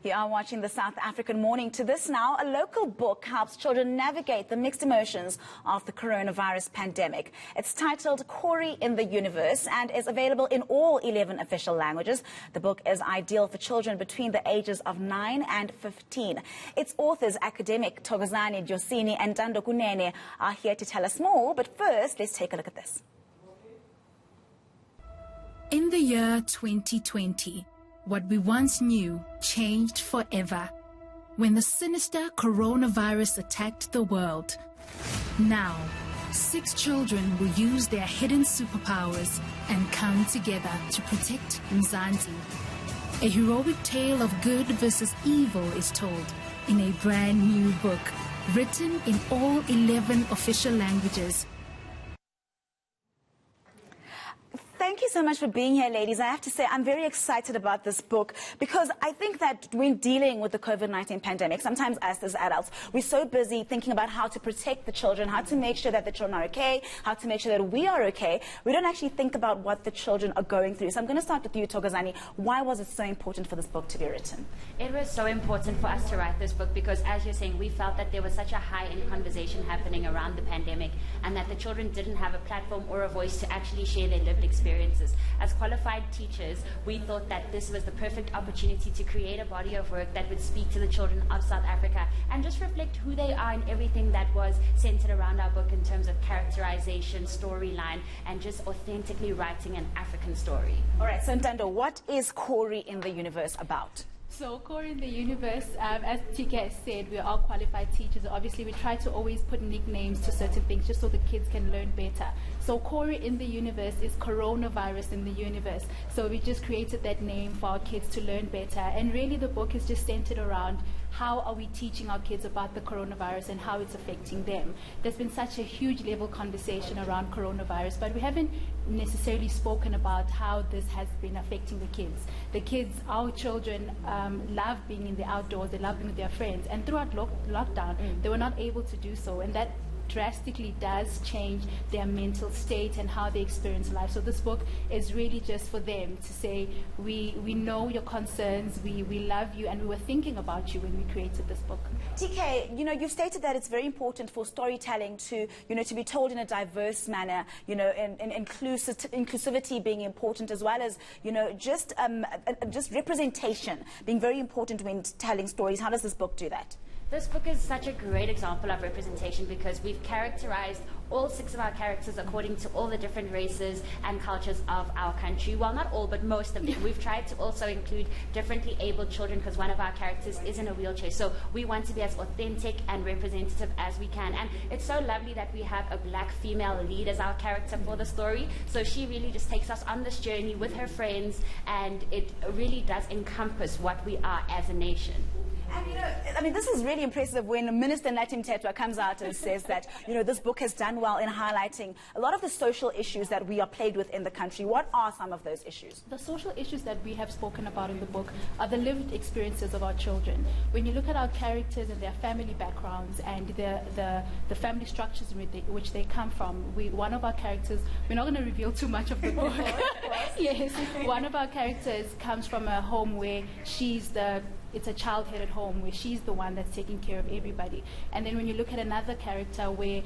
You are watching the South African Morning. To this now, a local book helps children navigate the mixed emotions of the coronavirus pandemic. It's titled Cory In The Universe and is available in all 11 official languages. The book is ideal for children between the ages of 9 and 15. Its authors, academic Thokozane, Dyosini and Ntando Kunene, are here to tell us more. But first, let's take a look at this. In the year 2020, what we once knew changed forever when the sinister coronavirus attacked the world. Now, 6 children will use their hidden superpowers and come together to protect Mzansi. A heroic tale of good versus evil is told in a brand new book, written in all 11 official languages. Thank you so much for being here, ladies. I have to say, I'm very excited about this book because I think that when dealing with the COVID-19 pandemic, sometimes us as adults, we're so busy thinking about how to protect the children, how to make sure that the children are okay, how to make sure that we are okay. We don't actually think about what the children are going through. So I'm going to start with you, Thokozane. Why was it so important for this book to be written? It was so important for us to write this book because, as you're saying, we felt that there was such a high-end conversation happening around the pandemic and that the children didn't have a platform or a voice to actually share their lived experiences. As qualified teachers, we thought that this was the perfect opportunity to create a body of work that would speak to the children of South Africa and just reflect who they are and everything that was centered around our book in terms of characterization, storyline, and just authentically writing an African story. All right, so Ntando, what is Cory in the Universe about? So Cory in the Universe, as TK has said, we are all qualified teachers. Obviously, we try to always put nicknames to certain things just so the kids can learn better. So Cory in the Universe is coronavirus in the universe. So we just created that name for our kids to learn better. And really the book is just centered around how are we teaching our kids about the coronavirus and how it's affecting them. There's been such a huge level conversation around coronavirus, but we haven't necessarily spoken about how this has been affecting the kids. The kids, our children, love being in the outdoors, they love being with their friends, and throughout lockdown, they were not able to do so, and that drastically does change their mental state and how they experience life. So this book is really just for them to say, we know your concerns, we love you, and we were thinking about you when we created this book. TK, you've stated that it's very important for storytelling to, to be told in a diverse manner, and inclusivity being important, as well as, just representation being very important when telling stories. How does this book do that? This book is such a great example of representation because we've characterized all 6 of our characters according to all the different races and cultures of our country. Well, not all, but most of them. We've tried to also include differently abled children because one of our characters is in a wheelchair. So we want to be as authentic and representative as we can. And it's so lovely that we have a black female lead as our character for the story. So she really just takes us on this journey with her friends, and it really does encompass what we are as a nation. And this is really impressive when Minister Natim Tetwa comes out and says that, this book has done well in highlighting a lot of the social issues that we are plagued with in the country. What are some of those issues? The social issues that we have spoken about in the book are the lived experiences of our children. When you look at our characters and their family backgrounds and the family structures in which they come from, one of our characters, we're not going to reveal too much of the book. Yes, one of our characters comes from a home where it's a child-headed home where she's the one that's taking care of everybody. And then when you look at another character where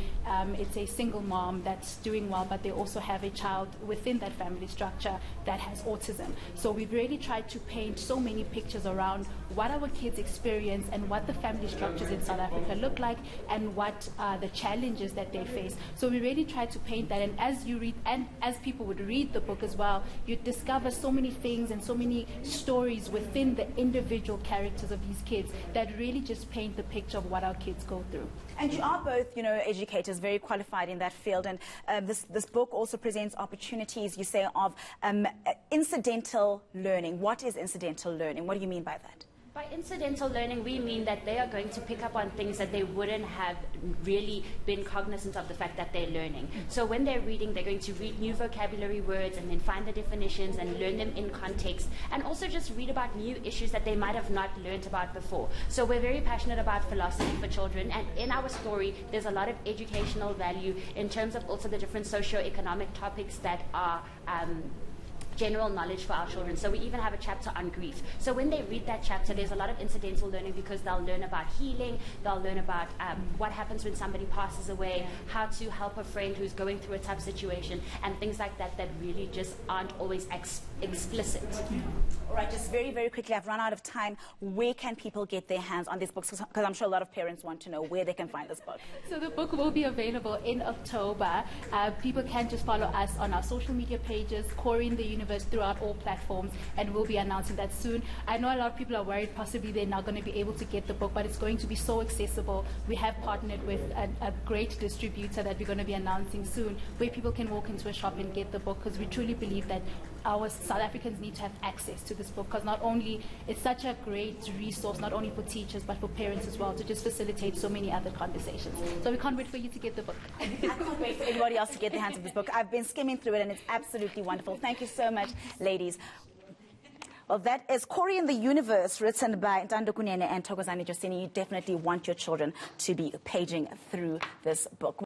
it's a single mom that's doing well, but they also have a child within that family structure that has autism. So we've really tried to paint so many pictures around what our kids experience and what the family structures in South Africa look like and what are the challenges that they face. So we really tried to paint that, and as you read, and as people would read the book as well, you'd discover so many things and so many stories within the individual characters of these kids that really just paint the picture of what our kids go through. And you are both, educators, very qualified in that field, and this book also presents opportunities, you say, of incidental learning. What is incidental learning? What do you mean by that? By incidental learning, we mean that they are going to pick up on things that they wouldn't have really been cognizant of the fact that they're learning. So when they're reading, they're going to read new vocabulary words and then find the definitions and learn them in context, and also just read about new issues that they might have not learned about before. So we're very passionate about philosophy for children, and in our story, there's a lot of educational value in terms of also the different socio-economic topics that are general knowledge for our children. So we even have a chapter on grief. So when they read that chapter, there's a lot of incidental learning because they'll learn about healing, they'll learn about what happens when somebody passes away, how to help a friend who's going through a tough situation, and things like that that really just aren't always explicit. All right, just very, very quickly, I've run out of time. Where can people get their hands on these books? Because I'm sure a lot of parents want to know where they can find this book. So the book will be available in October. People can just follow us on our social media pages, Cory In The Universe, throughout all platforms, and we'll be announcing that soon. I know a lot of people are worried possibly they're not going to be able to get the book, but it's going to be so accessible. We have partnered with a great distributor that we're going to be announcing soon, where people can walk into a shop and get the book, because we truly believe that our South Africans need to have access to this book, because not only it's such a great resource, not only for teachers but for parents as well, to just facilitate so many other conversations. So we can't wait for you to get the book. I can't wait for anybody else to get their hands on this book. I've been skimming through it and it's absolutely wonderful. Thank you so much, ladies. Well, that is Cory In The Universe, written by Ntando, Kunene and Thokozane. You definitely want your children to be paging through this book.